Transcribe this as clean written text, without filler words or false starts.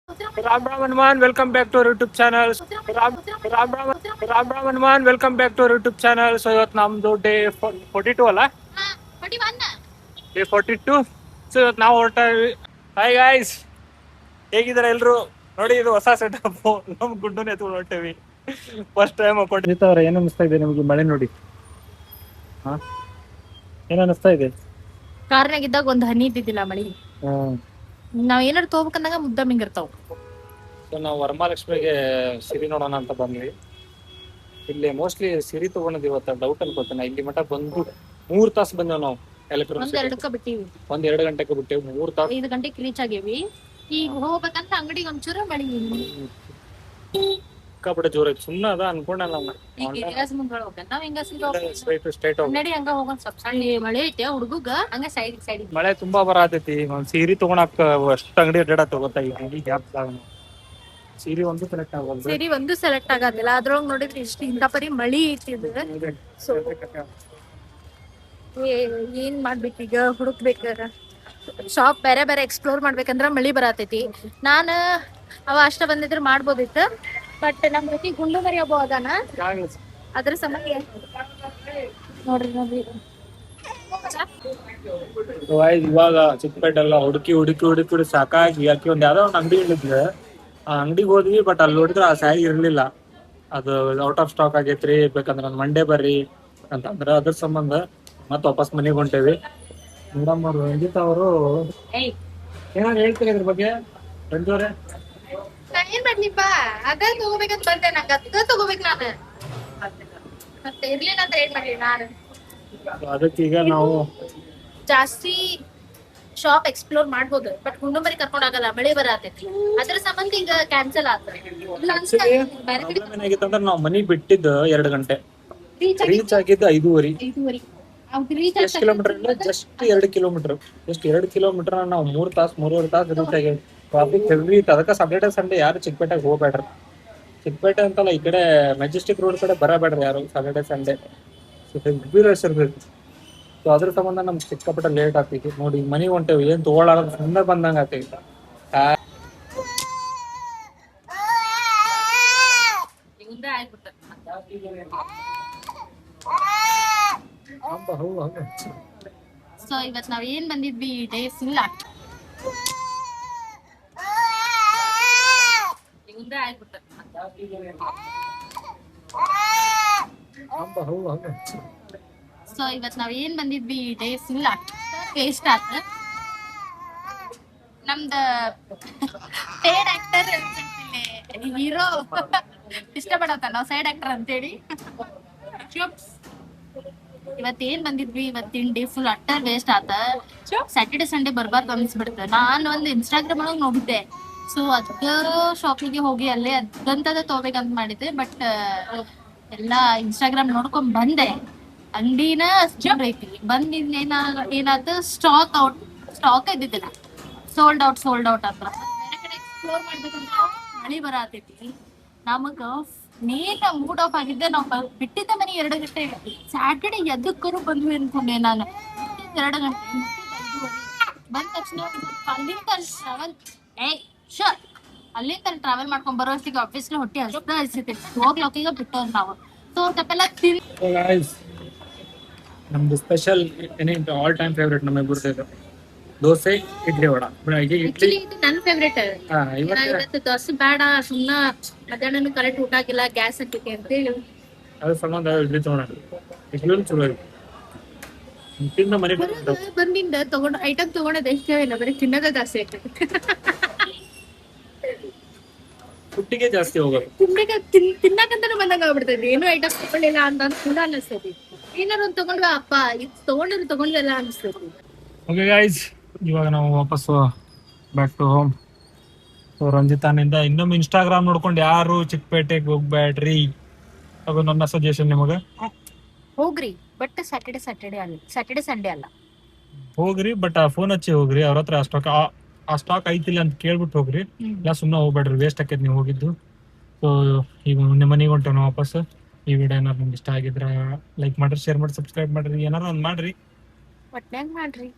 Ram Ram Hanuman, welcome back to our YouTube channel. Ram Ram Hanuman, welcome back to our YouTube channel. So ಇವತ್ತು ನಮ್ದು day 42 ಅಲ್ಲ, day 42. So ಇವತ್ತು ನಾವು ಹೊರಟ. Hi guys, ಹೇಗಿದ್ದಾರೆ ಎಲ್ರು? ನೋಡಿ, ಇದು ಹೊಸ ಸೆಟಪ್. ನಮ್ ಗುಡ್ಡನ್ನ ಎತ್ಕೊಂಡು ಹೊರಟೇವಿ. First time ಹಾಕೊಂಡಿರ್ತಾವ್ರೆ. ಏನ್ ಅನಿಸ್ತಾ ಇದೆ ನಿಮ್ಗೆ ಮಳೆ ನೋಡಿ? ಏನ್ ಅನಿಸ್ತಾ ಇದೆ? ಕಾರ್ನಾಗಿದ್ದಾಗ ಒಂದ್ ಹನಿ ಇದ್ದಿದ್ದಿಲ್ಲ ಮಳಿ. ನಾವ್ ಏನಾರು ತಗೋಬೇಕಂದಾಗ ಮುದ್ದ ಮಿಂಗಿರ್ತಾವ. ನಾವು ವರಮಹಾಲಕ್ಷ್ಮಿಗೆ ಸಿರಿ ನೋಡೋಣ ಅಂತ ಬಂದ್ವಿ. ಇಲ್ಲಿ ಮೋಸ್ಟ್ಲಿ ಸಿರಿ ತಗೊಂಡಿದ್ ಇವತ್ತ ಡೌಟ್ ಅನ್ಕೋತೇನೆ. ಇಲ್ಲಿ ಮಠ ಬಂದು 3 ತಾಸು ಬಂದೇವ್ ನಾವು. ಬಿಟ್ಟಿವಿ, 1-2 ಗಂಟೆಗೆ ಬಿಟ್ಟೇವಿ. 3 ತಾಸು 5 ಗಂಟೆಗೆ ರೀಚ್ ಆಗೇವಿ. ಈಗ ಹೋಗ್ಬೇಕಂತ ಅಂಗಡಿಗೆ ಒಂಚೂರು ಮಳಿ ಸಿಕ್ಕಾಪಟ್ಟೆ ಜೋರ ಐತಿ. ಸುಮ್ಮನೆ ಅದ ಅನ್ಕೊಂಡ ನಾವು ಮಳೆ ಐತೆ ಹುಡುಗ ಹಂಗ ಸೈಡ್ ಮಳೆ ತುಂಬಾ ಬರತೈತಿ. ಒಂದ್ ಸೀರೆ ತಗೊಳಕ್ ಅಷ್ಟು ಅಂಗಡಿ ಅಡ್ಡಾಡ ಗೊತ್ತಾಗಿ ಗ್ಯಾಪ್ ಸೀರೆ ಒಂದು ಸೆಲೆಕ್ಟ್ ಆಗೋದು. ಸೀರೆ ಒಂದು ಸೆಲೆಕ್ಟ್ ಆಗೋದಿಲ್ಲ. ಅದ್ರೊಳಗ್ ನೋಡಿದ್ರೆ ಇಷ್ಟ ಇಂತ ಪರಿ ಮಳಿ ಐತಿ. ಏನ್ ಮಾಡ್ಬೇಕೀಗ? ಹುಡುಕ್ಬೇಕ, ಶಾಪ್ ಬೇರೆ ಬೇರೆ ಎಕ್ಸ್ಪ್ಲೋರ್ ಮಾಡ್ಬೇಕಂದ್ರ ಮಳಿ ಬರತೈತಿ. ನಾನ ಅವ ಅಷ್ಟ ಬಂದಿದ್ರೆ ಮಾಡ್ಬೋದಿತ್ತು, ಬಟ್ ನಮ್ ಜೊತೆ ಗುಂಡು ಮರಿ ಒಬ್ಬ ಅದಾನ. ಅದ್ರ ಸಂಬಂಧ ನೋಡ್ರಿ ಇವಾಗ ಚಿಕ್ಕಪೇಟೆ ಎಲ್ಲ ಹುಡುಕಿ ಸಾಕಾಗಿ ಯಾಕೆ ಒಂದ್ ಯಾವ್ದೋ ಒಂದ್ ಅಂಗಡಿ ಹೇಳಿದ್ರೆ ಆ ಅಂಗಡಿಗೆ ಹೋದ್ವಿ. ಬಟ್ ಅಲ್ಲಿ ನೋಡಿದ್ರೆ ಆ ಸ್ಯಾರಿ ಇರ್ಲಿಲ್ಲ. ಅದು ಔಟ್ ಆಫ್ ಸ್ಟಾಕ್ ಆಗೈತ್ರಿ, ಬೇಕಂದ್ರ ಒಂದ್ ಮಂಡೇ ಬರ್ರಿ ಅಂತಂದ್ರ ಅದ್ರ ಸಂಬಂಧ ಮತ್ ವಾಪಸ್ ಮನೆಗೆ ಹೊಂಟೇವಿ. ಮೇಡಮ್ ಅವರು ರಂಜಿತ್ ಅವರು ಏನಾದ್ರು ಹೇಳ್ತೀರಿ ಇದ್ರ ಬಗ್ಗೆ? ರಂಜೋರೆ ಏನ್ ಮಾಡ್ಲಿಪ್ಪ, ಅದ ತಗೋಬೇಕಂತ ಬಂದೆ. ನಂಗೆ ಅದ ತಗೋಬೇಕು ನಾನು, ಮತ್ತೆ ಇರ್ಲಿಲ್ಲ ಅಂತ ಏನ್ ಮಾಡ್ಲಿ ನಾನು. ಅದಕ್ಕೆ ಈಗ ನಾವು ಜಾಸ್ತಿ ಶಾಪ್ ಎಕ್ಸ್ಪ್ಲೋರ್ ಮಾಡ್ಬೋದು, ಬಟ್ ಗುಂಡುಮರಿ ಕರ್ಕೊಂಡ್ ಆಗಲ್ಲ, ಮಳೆ ಬರತೈತಿ. ಅದ್ರ ಸಂಬಂಧ ಈಗ ಕ್ಯಾನ್ಸಲ್ ಏನಾಗಿತ್ತಂದ್ರೆ ನಾವು ಮನಿ ಬಿಟ್ಟಿದ್ದು 2 ಗಂಟೆ, ರೀಚ್ ಆಗಿದ್ದು 5:30. ಎಷ್ಟು ಕಿಲೋಮೀಟರ್ ಇಲ್ಲ, ಜಸ್ಟ್ 2 ಕಿಲೋಮೀಟರ್. ಜಸ್ಟ್ 2 ಕಿಲೋಮೀಟರ್ ನಾವು 3 ತಾಸು 3.5 ತಾಸು ರೀಚ್ ಆಗೇವಿ. ಟ್ರಾಫಿಕ್ ಹೆವಿ ಇತ್ತು. ಅದಕ್ಕೆ ಸಾಟರ್ಡೆ ಸಂಡೇ ಯಾರು ಚಿಕ್ಕಪೇಟೆಗೆ ಹೋಗ್ಬೇಡ್ರಿ. ಚಿಕ್ಕಪೇಟೆ ಅಂತಲ್ಲ, ಈ ಕಡೆ ಮೆಜೆಸ್ಟಿಕ್ ರೋಡ್ ಕಡೆ ಬರಬೇಡ್ರಿ ಯಾರು ಸಾಟರ್ಡೆ ಸಂಡೇ. ಹೆವಿ ರಶ್ ಇರ್ತೈತಿ. ಸೊ ಅದ್ರ ಸಂಬಂಧ ನಮ್ಗೆ ಸಿಕ್ಕಾಪಟ್ಟೆ ಲೇಟ್ ಆಗ್ತೈತಿ. ನೋಡಿ ಮನೆಗೆ ಹೊಂಟೇವಿ, ಏನ್ ತಗೊಳ್ಳಾರ ಸುಮ್ಮನೆ ಬಂದಂಗ ಆಗ್ತೈತಿ. ಸೊ ಇವತ್ ನಾವ್ ಏನ್ ಬಂದಿದ್ವಿ, ಡೇ ಫುಲ್ ಸೊ ಇವತ್ ನಾವ್ ಏನ್ ಬಂದಿದ್ವಿ, ಡೇ ಫುಲ್ ಟೇಸ್ಟ್ ಆತ. ನಮ್ದ ಪೇಡ್ ಆಕ್ಟರ್ ಹೀರೋ ಇಷ್ಟಪಡತ್ತ, ನಾವ್ ಸೈಡ್ ಆಕ್ಟರ್ ಅಂತೇಳಿ. ಇವತ್ ಏನ್ ಬಂದಿದ್ವಿ, ಇವತ್ತಿನ ಡೇ ಫುಲ್ ಅಟ್ಟರ್ ವೇಸ್ಟ್ ಆತ. ಸ್ಯಾಟರ್ಡೆ ಸಂಡೇ ಬರ್ಬಾರ್ದು ಅನ್ಸ್ಬಿಡ್ತ. ನಾನ್ ಒಂದ್ ಇನ್ಸ್ಟಾಗ್ರಾಮ್ ಒಳಗ್ ನೋಡಿದ್ದೆ. ಸೊ ಅದ ಶಾಪಿಗೆ ಹೋಗಿ ಅಲ್ಲೇ ಅದಂತದ ತಗೋಬೇಕಂತ ಮಾಡಿದ್ದೆ. ಬಟ್ ಎಲ್ಲಾ ಇನ್ಸ್ಟಾಗ್ರಾಮ್ ನೋಡ್ಕೊಂಡ್ ಬಂದೆ. ಅಂಗಡಿನ ಅಷ್ಟು ಐತಿ. ಬಂದಿದ್ ಏನಾಯ್ತು, ಸ್ಟಾಕ್ ಇದ್ದಿದ್ದಿಲ್ಲ. ಸೋಲ್ಡ್ ಔಟ್ ಅಂತ. ಬೇರೆ ಕಡೆ ಎಕ್ಸ್ಪ್ಲೋರ್ ಮಾಡ್ಬೇಕಂತ ಮಳಿ ಬರತೈತಿ. ನಮಗ ಮೇನ್ ಮೂಡ್ ಆಫ್ ಆಗಿದ್ದೆ. ನಾವು ಬಿಟ್ಟಿದ್ದ ಮನೆ 2 ಗಂಟೆ. ಸ್ಯಾಟರ್ಡೆ ಎದಕ್ಕೂ ಬಂದ್ವಿ ಅನ್ಕೊಂಡೆ ನಾನು. 2 ಗಂಟೆ, 5:30 ಬಂದ ತಕ್ಷಣ ಅಲ್ಲಿಂದ ಟ್ರಾವೆಲ್ ಮಾಡ್ಕೊಂಡ್ ಬರೋಷ್ಟಿಗೆ ಆಫೀಸ್ನ ಹೊಟ್ಟೆ ಅಷ್ಟ ಹಸಿತೈತಿ. ಹೋಗ್ಲೋಕಿಗ ಬಿಟ್ಟವ್ರು ನಾವು. ಸೊ ತಪ್ಪೆಲ್ಲ ನಮ್ದು ಸ್ಪೆಷಲ್ ಆಲ್ ಟೈಮ್ ಫೇವ್ರೇಟ್ ನಮಗೆ ಬರ್ತದೆ ದೋಸೆ, ಇಡ್ಲಿ, ವಡ. ಇದು ನನ್ನ ಫೇವ್ರೇಟ್. ಇವತ್ತು ದೋಸೆ ಬೇಡ, ಸುಮ್ನ ಮಧ್ಯಾಹ್ನ ಕರೆಕ್ಟ್ ಊಟ ಆಗಿಲ್ಲ, ಗ್ಯಾಸ್ ಹತ್ತೈತಿ ಅಂತೇಳಿ ಅದ್ರ ಸಂಬಂಧ ಇಡ್ಲಿ ತಗೋಣ. ಇಡ್ಲಿ ಚಲೋ ಬಂದಿಂದ ತಗೊಂಡ್ ಐಟಮ್ ತಗೊಂಡದ ಎಷ್ಟು ಇಲ್ಲ, ಬರೀ ತಿನ್ನೋದ ಜಾಸ್ತಿ ಐತಿ. ಫುಡ್ಡಿಗೆ ಜಾಸ್ತಿ ಹೋಗೋದು. ತಿನ್ನಕಂತಾನು ಬಂದಂಗ ಆಗ್ಬಿಡ್ತೈತಿ. ಏನು ಐಟಮ್ ತಗೊಳ್ಳಿಲ್ಲ ಅಂತ ಕೂಡ ಅನಿಸ್ತೈತಿ. ಏನಾರು ಒಂದ್ ತಗೊಂಡ್ವಾ ಅಪ್ಪ, ಇದು ತಗೊಂಡ್ವೆಲ್ಲ ಅನಿಸ್ತೈತಿ. ಓಕೆ ಗೈಸ್, ಇವಾಗ ನಾವು ವಾಪಸ್ ಬ್ಯಾಕ್ ಟು ಹೋಮ್. ಸೊ ರಂಜಿತಾನಿಂದ ಇನ್ನೊಮ್ಮೆ ಇನ್ಸ್ಟಾಗ್ರಾಮ್ ನೋಡ್ಕೊಂಡು ಯಾರು ಚಿಕ್ಕಪೇಟೆಗೆ ಹೋಗ್ಬೇಡ್ರಿ, ಅದು ನನ್ನ ಸಜೆಷನ್ ನಿಮಗೆ. ಹೋಗ್ರಿ, ಬಟ್ ಸ್ಯಾಟರ್ಡೆ ಸಂಡೇ ಅಲ್ಲ. ಹೋಗ್ರಿ, ಬಟ್ ಫೋನ್ ಹಚ್ಚಿ ಹೋಗ್ರಿ. ಅವ್ರ ಹತ್ರ ಆ ಸ್ಟಾಕ್ ಐತಿಲ್ಲ ಅಂತ ಕೇಳ್ಬಿಟ್ಟು ಹೋಗ್ರಿ. ಇಲ್ಲ ಸುಮ್ಮನೆ ಹೋಗ್ಬೇಡ್ರಿ, ವೇಸ್ಟ್ ಆಕೈತಿ ನೀವು ಹೋಗಿದ್ದು. ಸೊ ಈಗ ನಿಮ್ಮ ಮನೆಗೆ ಹೊಂಟೇವ್ ನಾವು ವಾಪಸ್. ಈ ವಿಡಿಯೋ ಏನಾರು ನಿಮ್ಗೆ ಇಷ್ಟ ಆಗಿದ್ರೆ ಲೈಕ್ ಮಾಡ್ರಿ, ಶೇರ್ ಮಾಡಿ, ಸಬ್ಸ್ಕ್ರೈಬ್ ಮಾಡ್ರಿ, ಏನಾರು ಒಂದು ಮಾಡ್ರಿ. ಒಟ್ನಾಗ ಮಾಡ್ರಿ.